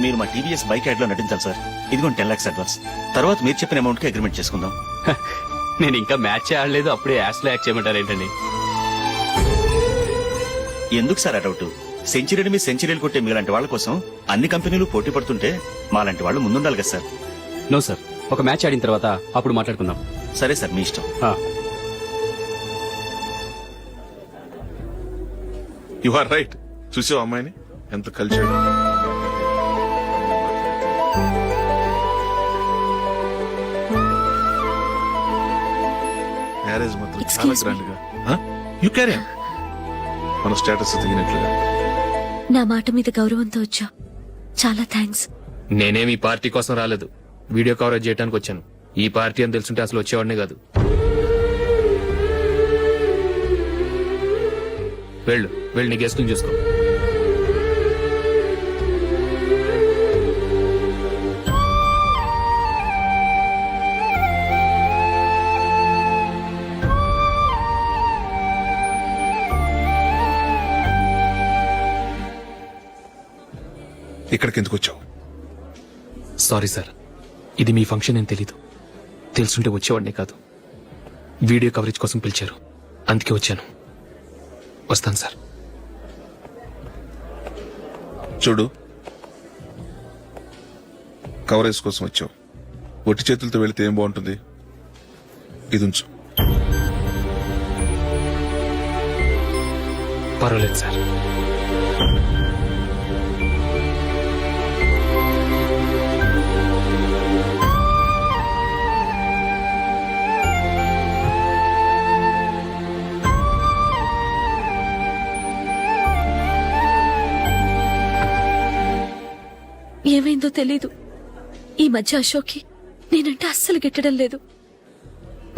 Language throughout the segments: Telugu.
మీరు మా టీవీఎస్ బైక్ యాడ్ లో నటించాలి సార్. ఇదిగోండి 10 lakhs అడ్వాన్స్. తర్వాత మీరు చెప్పిన అమౌంట్ కి అగ్రిమెంట్ చేసుకుందాం. నేను ఇంకా మ్యాచ్ ఆడలేదు, అప్పుడే యాడ్స్ లో యాక్ట్ చేయమంటారు ఏంటండి? ఎందుకు సార్ ఆ డౌట్? సెంచరీని మీ సెంచరీలు కొట్టే మీలాంటి వాళ్ళ కోసం అన్ని కంపెనీలు పోటీ పడుతుంటే మాలాంటి వాళ్ళు ముందుండాలి కదా సార్. నో సార్, ఒక మ్యాచ్ ఆడిన తర్వాత అప్పుడు మాట్లాడుకుందాం. సరే సార్, మీ ఇష్టం. You are right. చూసావు అమ్మాయిని ఎంత కలిసాడు. మ్యారేజ్ మాత్రం చాలా గ్రాండ్ గా. You carry on. మన స్టేటస్ తగినట్లుగా. నా మాట మీద గౌరవంతో వచ్చా. చాలా థ్యాంక్స్. నేనేం ఈ పార్టీ కోసం రాలేదు, వీడియో కవరేజ్ చేయడానికి వచ్చాను. ఈ పార్టీ అని తెలుసుంటే అసలు వచ్చేవాడినే కాదు. వెళ్ళు వెళ్ళు, నీ గెస్టులు చూసుకో. ఇక్కడికి ఎందుకు వచ్చావు? సారీ సార్, ఇది మీ ఫంక్షన్ అని తెలీదు. తెలుసుంటే వచ్చేవాడినే కాదు. వీడియో కవరేజ్ కోసం పిలిచారు, అందుకే వచ్చాను. వస్తాను సార్. చూడు, కవరేజ్ కోసం వచ్చావు. ఒట్టి చేతులతో వెళితే ఏం బాగుంటుంది? ఇది ఉంచు. పర్వాలేదు సార్. ఏమైందో తెలీదు. ఈ మధ్య అశోక్కి నేనంటే అస్సలు గిట్టడం లేదు.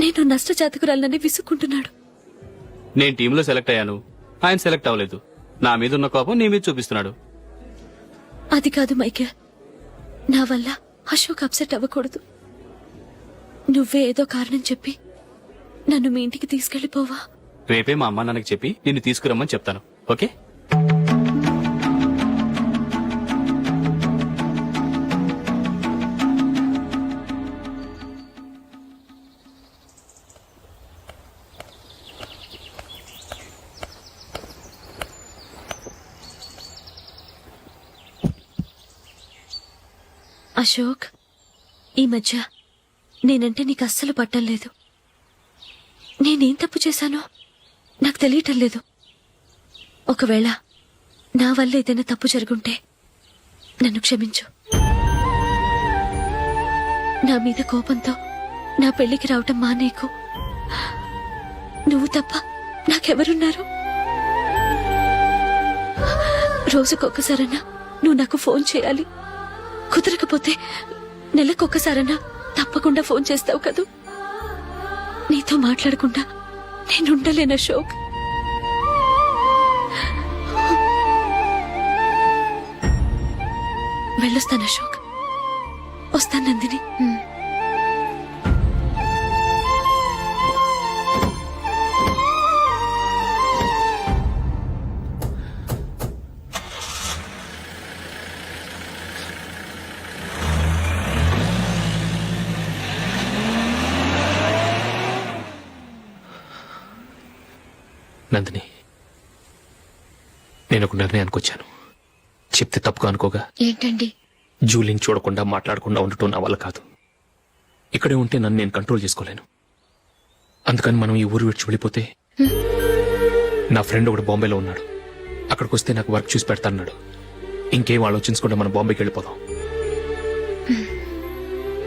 నేను నష్టజాతకురాలనని విసుక్కుంటున్నాడు. నేను టీంలో సెలెక్ట్ అయ్యాను, ఆయన సెలెక్ట్ అవ్వలేదు. నా మీద ఉన్న కోపం నీ మీద చూపిస్తున్నాడు. అది కాదు మైకేల్, నా వల్ల అశోక్ అప్సెట్ అవ్వకూడదు. నువ్వే ఏదో కారణం చెప్పి నన్ను మీ ఇంటికి తీసుకెళ్లిపోవా? రేపే మా అమ్మ నాన్నకి చెప్పి నిన్ను తీసుకురమ్మని చెప్తాను. ఓకే? అశోక్, ఈ మధ్య నేనంటే నీకు అస్సలు పట్టం లేదు. నేనేం తప్పు చేశానో నాకు తెలియటం లేదు. ఒకవేళ నా వల్ల ఏదైనా తప్పు జరుగుంటే నన్ను క్షమించు. నా మీద కోపంతో నా పెళ్లికి రావటం మానేకు. నువ్వు తప్ప నాకెవరున్నారు? రోజుకొక్కసారన్నా నువ్వు నాకు ఫోన్ చేయాలి. కుదరకపోతే నెలకొక్కసారన్నా తప్పకుండా ఫోన్ చేస్తావు కదూ. నీతో మాట్లాడకుండా నేనుండలేను అశోక్. వెళ్ళొస్తాను అశోక్. వస్తాను నందిని. నందిని, నేను ఒక నిర్ణయానికి వచ్చాను. చెప్తే తప్పుగా అనుకోగా. ఏంటండి? జూలిని చూడకుండా మాట్లాడకుండా ఉండటం నా వల్ల కాదు. ఇక్కడే ఉంటే నన్ను నేను కంట్రోల్ చేసుకోలేను. అందుకని మనం ఈ ఊరు విడిచి వెళ్ళిపోతే, నా ఫ్రెండ్ ఒకడు బాంబేలో ఉన్నాడు, అక్కడికి వస్తే నాకు వర్క్ చూసి పెడతాన్నాడు. ఇంకేం ఆలోచించకుండా మనం బాంబేకి వెళ్ళిపోదాం.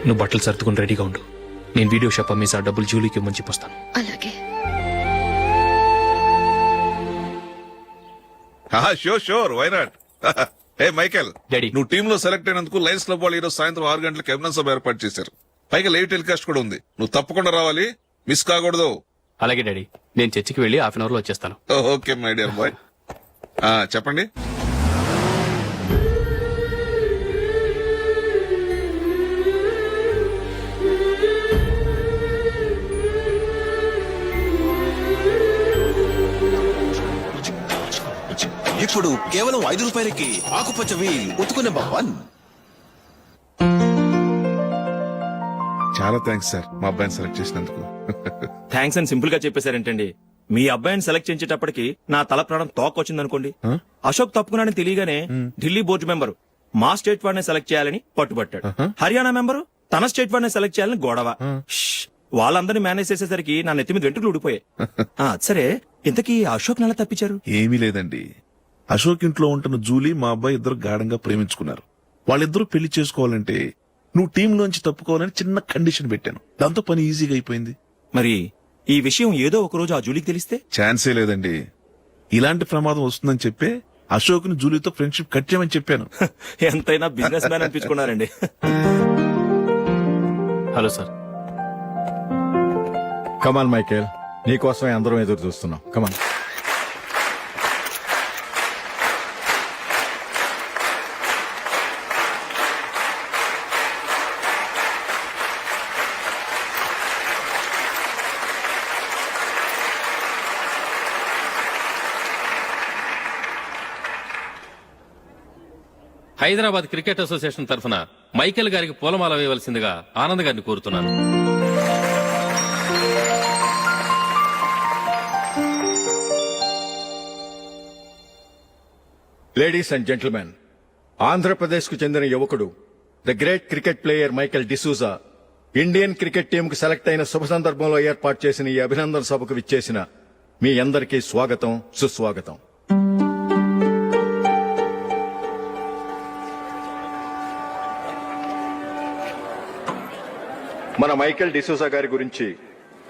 నువ్వు బట్టలు సర్దుకుని రెడీగా ఉండు. నేను వీడియో షాప్ అమ్మేసి ఆ డబ్బులు జూలీకి ఇవ్వమని చెప్పొస్తాను. అలాగే. Sure, why not. Hey Michael, daddy. నువ్వు టీమ్ లో సెలెక్ట్ అయినందుకు లయన్స్ క్లబ్ వాళ్ళు ఈరోజు సాయంత్రం 6 గంటలకు అభినందన సభ ఏర్పాటు చేశారు. పైగా లైవ్ టెలికాస్ట్ కూడా ఉంది. నువ్వు తప్పకుండా రావాలి, మిస్ కాకూడదు. అలాగే డాడీ, నేను చర్చికి వెళ్ళి హాఫ్ అన్ అవర్ లో వచ్చేస్తాను. Okay my dear bye. చెప్పండి. ఇప్పుడు కేవలం 5 రూపాయలకి ఆకుపచ్చ వీల్ ఉతుకు నెంబర్ 1. చాలా థ్యాంక్స్ సార్ మా అబ్బాయిని సెలెక్ట్ చేసినందుకు. థ్యాంక్స్ అని సింపుల్ గా చెప్పేశారేంటండి. మీ అబ్బాయిని సెలెక్ట్ చేసేటప్పటికి నా తల ప్రాణం తోకొచ్చిందనుకోండి. అశోక్ తప్పుకున్నాడని తెలియగానే ఢిల్లీ బోర్డు మెంబరు మా స్టేట్ వాడిని సెలెక్ట్ చేయాలని పట్టుబట్టాడు. హర్యానా మెంబరు తన స్టేట్ వాడిని సెలెక్ట్ చేయాలని గొడవ. షష్! వాళ్ళందరినీ మేనేజ్ చేసేసరికి నా నెత్తి మీద వెంట్రుకలు ఊడిపోయాయి. సరే, ఇంతకీ అశోక్ నెల తప్పించారు? ఏమీ లేదండి, అశోక్ ఇంట్లో ఉంటున్న జూలీ మా అబ్బాయి ఇద్దరు గాఢంగా ప్రేమించుకున్నారు. వాళ్ళిద్దరూ పెళ్లి చేసుకోవాలంటే నువ్వు టీంలోంచి తప్పుకోవాలని చిన్న కండిషన్ పెట్టాను. దాంతో పని ఈజీగా అయిపోయింది. మరి ఈ విషయం ఏదో ఒక రోజు ఆ జూలీకి తెలిస్తే? ఛాన్సే లేదండి. ఇలాంటి ప్రమాదం వస్తుందని చెప్పే అశోక్ ని జూలీతో ఫ్రెండ్షిప్ కట్ చేయమని చెప్పాను. ఎంతైనా బిజినెస్ మ్యాన్ అనిపించుకున్నారండి. Hello sir. కమాన్ మైకేల్, నీకోసమే అందరం ఎదురు చూస్తున్నాం. కమాన్. హైదరాబాద్ క్రికెట్ అసోసియేషన్ తరఫున మైకేల్ గారికి పూలమాల వేయవలసిందిగా ఆనంద్ గారిని కోరుతున్నాను. లేడీస్ అండ్ జెంటిల్మెన్, ఆంధ్రప్రదేశ్ కు చెందిన యువకుడు the great cricket player Michael D'Souza Indian cricket team కు సెలెక్ట్ అయిన శుభ సందర్భంలో ఏర్పాటు చేసిన ఈ అభినందన సభకు విచ్చేసిన మీ అందరికీ స్వాగతం, సుస్వాగతం. మన మైకేల్ డిసూజా గారి గురించి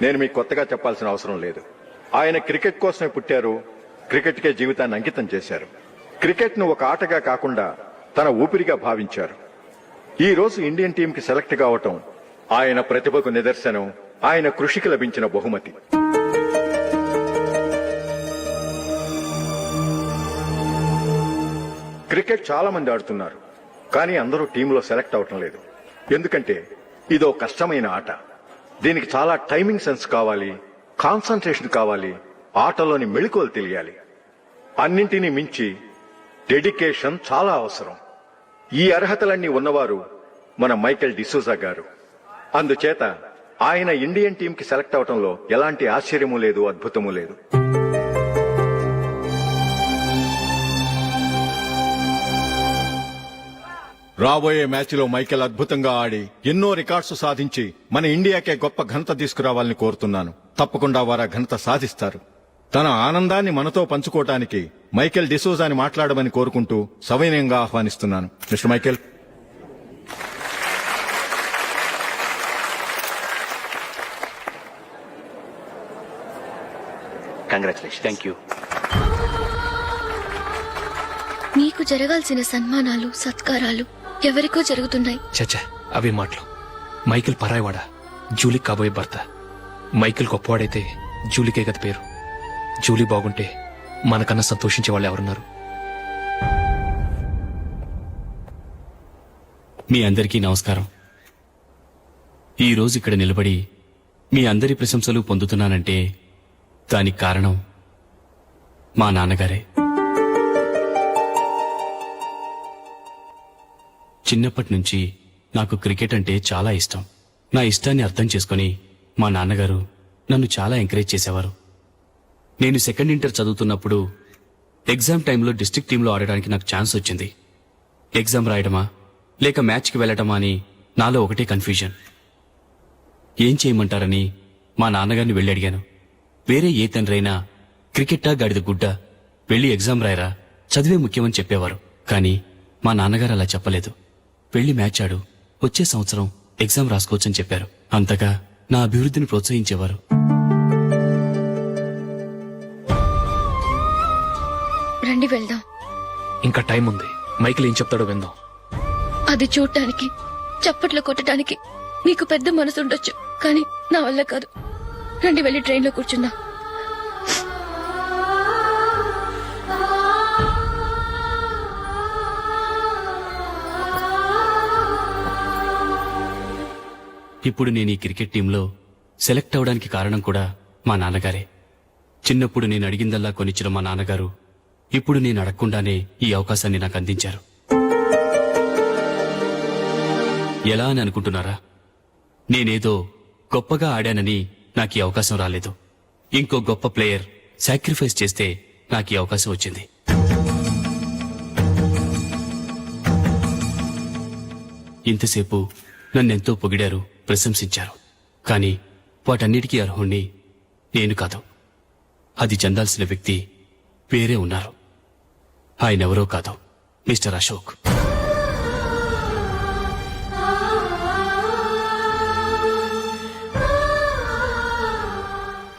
నేను మీకు కొత్తగా చెప్పాల్సిన అవసరం లేదు. ఆయన క్రికెట్ కోసమే పుట్టారు, క్రికెట్కే జీవితాన్ని అంకితం చేశారు. క్రికెట్ ను ఒక ఆటగా కాకుండా తన ఊపిరిగా భావించారు. ఈ రోజు ఇండియన్ టీం కి సెలెక్ట్ కావటం ఆయన ప్రతిభకు నిదర్శనం, ఆయన కృషికి లభించిన బహుమతి. క్రికెట్ చాలా మంది ఆడుతున్నారు, కానీ అందరూ టీంలో సెలెక్ట్ అవటం లేదు. ఎందుకంటే ఇదో కష్టమైన ఆట. దీనికి చాలా టైమింగ్ సెన్స్ కావాలి, కాన్సంట్రేషన్ కావాలి, ఆటలోని మెళకువలు తెలియాలి. అన్నింటినీ మించి డెడికేషన్ చాలా అవసరం. ఈ అర్హతలన్నీ ఉన్నవారు మన మైకేల్ డిసూజా గారు. అందుచేత ఆయన ఇండియన్ టీం కి సెలెక్ట్ అవటంలో ఎలాంటి ఆశ్చర్యమూ లేదు, అద్భుతమూ లేదు. రాబోయే మ్యాచ్లో మైకేల్ అద్భుతంగా ఆడి ఎన్నో రికార్డ్స్ సాధించి మన ఇండియాకే గొప్ప ఘనత తీసుకురావాలని కోరుతున్నాను. తప్పకుండా వారు ఆ ఘనత సాధిస్తారు. తన ఆనందాన్ని మనతో పంచుకోవటానికి మైకేల్ డిసూజాని మాట్లాడమని కోరుకుంటూ సవినయంగా ఆహ్వానిస్తున్నాను. Mister Michael. Congratulation. Thank you. మీకు జరగాల్సిన సన్మానాలు, సత్కారాలు ఎవరికో జరుగుతున్నాయి. చచ్చా, అవి మాటలు. మైకేల్ పరాయవాడా, జూలీ కాబోయే భర్త. మైకేల్ గొప్పవాడైతే జూలీకే గత పేరు. జూలీ బాగుంటే మనకన్నా సంతోషించే వాళ్ళు ఎవరున్నారు? మీ అందరికీ నమస్కారం. ఈ రోజు ఇక్కడ నిలబడి మీ అందరి ప్రశంసలు పొందుతున్నానంటే దానికి కారణం మా నాన్నగారే. చిన్నప్పటి నుంచి నాకు క్రికెట్ అంటే చాలా ఇష్టం. నా ఇష్టాన్ని అర్థం చేసుకుని మా నాన్నగారు నన్ను చాలా ఎంకరేజ్ చేసేవారు. నేను సెకండ్ ఇంటర్ చదువుతున్నప్పుడు ఎగ్జామ్ టైంలో డిస్ట్రిక్ట్ టీంలో ఆడడానికి నాకు ఛాన్స్ వచ్చింది. ఎగ్జామ్ రాయడమా లేక మ్యాచ్కి వెళ్ళటమా అని నాలో ఒకటే కన్ఫ్యూజన్. ఏం చేయమంటారని మా నాన్నగారిని వెళ్ళి అడిగాను. వేరే ఏ తండ్రైనా క్రికెట్టా గాడిద గుడ్డ, వెళ్ళి ఎగ్జామ్ రాయరా, చదివే ముఖ్యమని చెప్పేవారు. కానీ మా నాన్నగారు అలా చెప్పలేదు. వెళ్ళి మ్యాచ్ ఆడు, వచ్చే సంవత్సరం ఎగ్జామ్ రాసుకోవచ్చని చెప్పారు. అంతగా నా అభివృద్ధిని ప్రోత్సహించేవారు. రండి వెళ్దాం. ఇంకా టైం ఉంది. మైకేల్ ఏం చెప్తాడో విందాం. అది చూడటానికి, చప్పట్లు కొట్టడానికి మీకు పెద్ద మనసు ఉండొచ్చు, కానీ నా వల్ల కాదు. రండి వెళ్ళి ట్రైన్లో కూర్చుందాం. ఇప్పుడు నేను ఈ క్రికెట్ టీంలో సెలెక్ట్ అవడానికి కారణం కూడా మా నాన్నగారే. చిన్నప్పుడు నేను అడిగిందల్లా కొనిచ్చిన మా నాన్నగారు ఇప్పుడు నేను అడగకుండానే ఈ అవకాశాన్ని నాకు అందించారు. ఎలా అని అనుకుంటున్నారా? నేనేదో గొప్పగా ఆడానని నాకు ఈ అవకాశం రాలేదు. ఇంకో గొప్ప ప్లేయర్ సాక్రిఫైస్ చేస్తే నాకు ఈ అవకాశం వచ్చింది. ఇంతసేపు నన్నెంతో పొగిడారు, ప్రశంసించారు. కానీ వాటన్నిటికీ అర్హుణ్ణి నేను కాదు. అది చెందాల్సిన వ్యక్తి వేరే ఉన్నారు. ఆయనెవరో కాదు, మిస్టర్ అశోక్.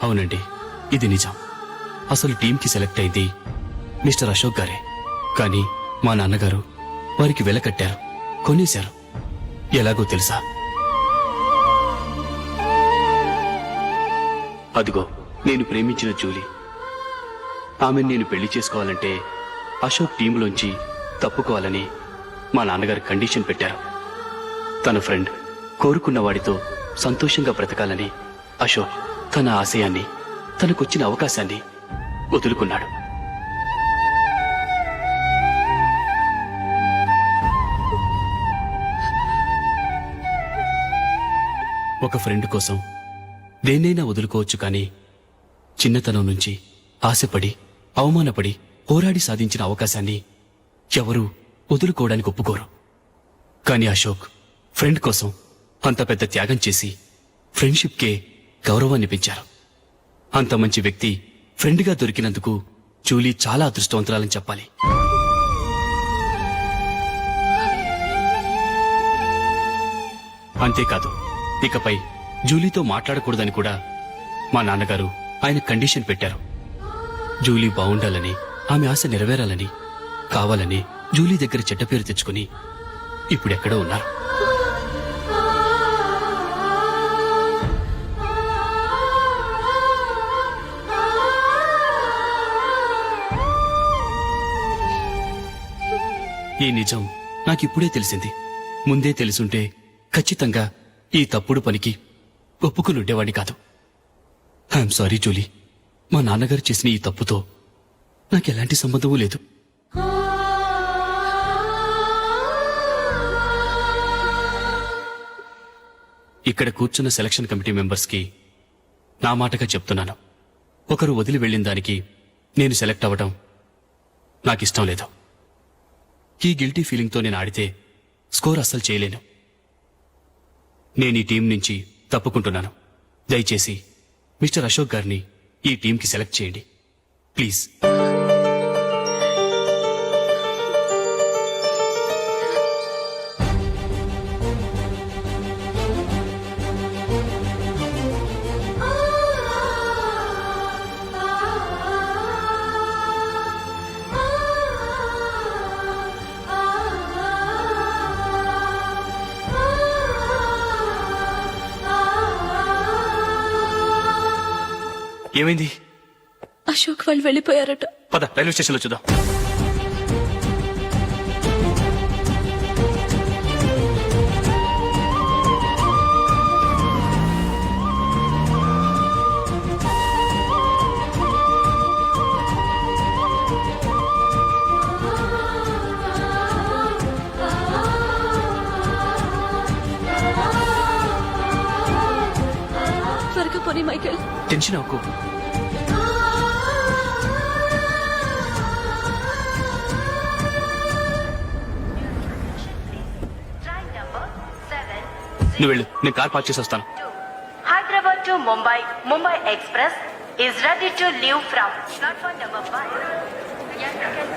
అవునండి, ఇది నిజం. అసలు టీంకి సెలెక్ట్ అయింది మిస్టర్ అశోక్ గారే. కానీ మా నాన్నగారు వారికి వెల కట్టారు, కొనేశారు. ఎలాగో తెలుసా? అదిగో నేను ప్రేమించిన జూలీ. ఆమెను నేను పెళ్లి చేసుకోవాలంటే అశోక్ టీంలోంచి తప్పుకోవాలని మా నాన్నగారు కండిషన్ పెట్టారు. తన ఫ్రెండ్ కోరుకున్న వాడితో సంతోషంగా బ్రతకాలని అశోక్ తన ఆశయాన్ని, తనకొచ్చిన అవకాశాన్ని వదులుకున్నాడు. ఒక ఫ్రెండ్ కోసం దేన్నైనా వదులుకోవచ్చు, కానీ చిన్నతనం నుంచి ఆశపడి, అవమానపడి, పోరాడి సాధించిన అవకాశాన్ని ఎవరూ వదులుకోవడానికి ఒప్పుకోరు. కానీ అశోక్ ఫ్రెండ్ కోసం అంత పెద్ద త్యాగం చేసి ఫ్రెండ్షిప్కే గౌరవాన్ని పెంచారు. అంత మంచి వ్యక్తి ఫ్రెండ్గా దొరికినందుకు జూలీ చాలా అదృష్టవంతురాలని చెప్పాలి. అంతేకాదు, ఇకపై జూలీతో మాట్లాడకూడదని కూడా మా నాన్నగారు ఆయన కండిషన్ పెట్టారు. జూలీ బావుండాలని, ఆమె ఆశ నెరవేరాలని, కావాలని జూలీ దగ్గర చెడ్డ పేరు తెచ్చుకుని ఇప్పుడెక్కడో ఉన్నారు. ఈ నిజం నాకిప్పుడే తెలిసింది. ముందే తెలుసుంటే ఖచ్చితంగా ఈ తప్పుడు పనికి ఒప్పుకునుండేవాడిని కాదు. I'm sorry Julie. మా నాన్నగారు చేసిన ఈ తప్పుతో నాకెలాంటి సంబంధమూ లేదు. ఇక్కడ కూర్చున్న సెలక్షన్ కమిటీ మెంబర్స్కి నా మాటగా చెప్తున్నాను. ఒకరు వదిలి వెళ్ళిన దానికి నేను సెలెక్ట్ అవ్వడం నాకిష్టం లేదు. ఈ గిల్టీ ఫీలింగ్తో నేను ఆడితే స్కోర్ అస్సలు చేయలేను. నేను ఈ టీం నుంచి తప్పుకుంటున్నాను. దయచేసి మిస్టర్ అశోక్ గారిని ఈ టీంకి సెలెక్ట్ చేయండి ప్లీజ్. ఏమైంది? అశోక్ వాళ్ళు వెళ్ళిపోయారట. పద రైల్వే స్టేషన్లో చూద్దాం. త్వరగా పోనీ మైకేల్. టెన్షన్ అవ్వకు. నువ్వు వెళ్ళు, నేను కార్ పార్క్ చేసి వస్తాను. Hyderabad to Mumbai, Mumbai Express is ready to leave from platform number 5. Yes, you can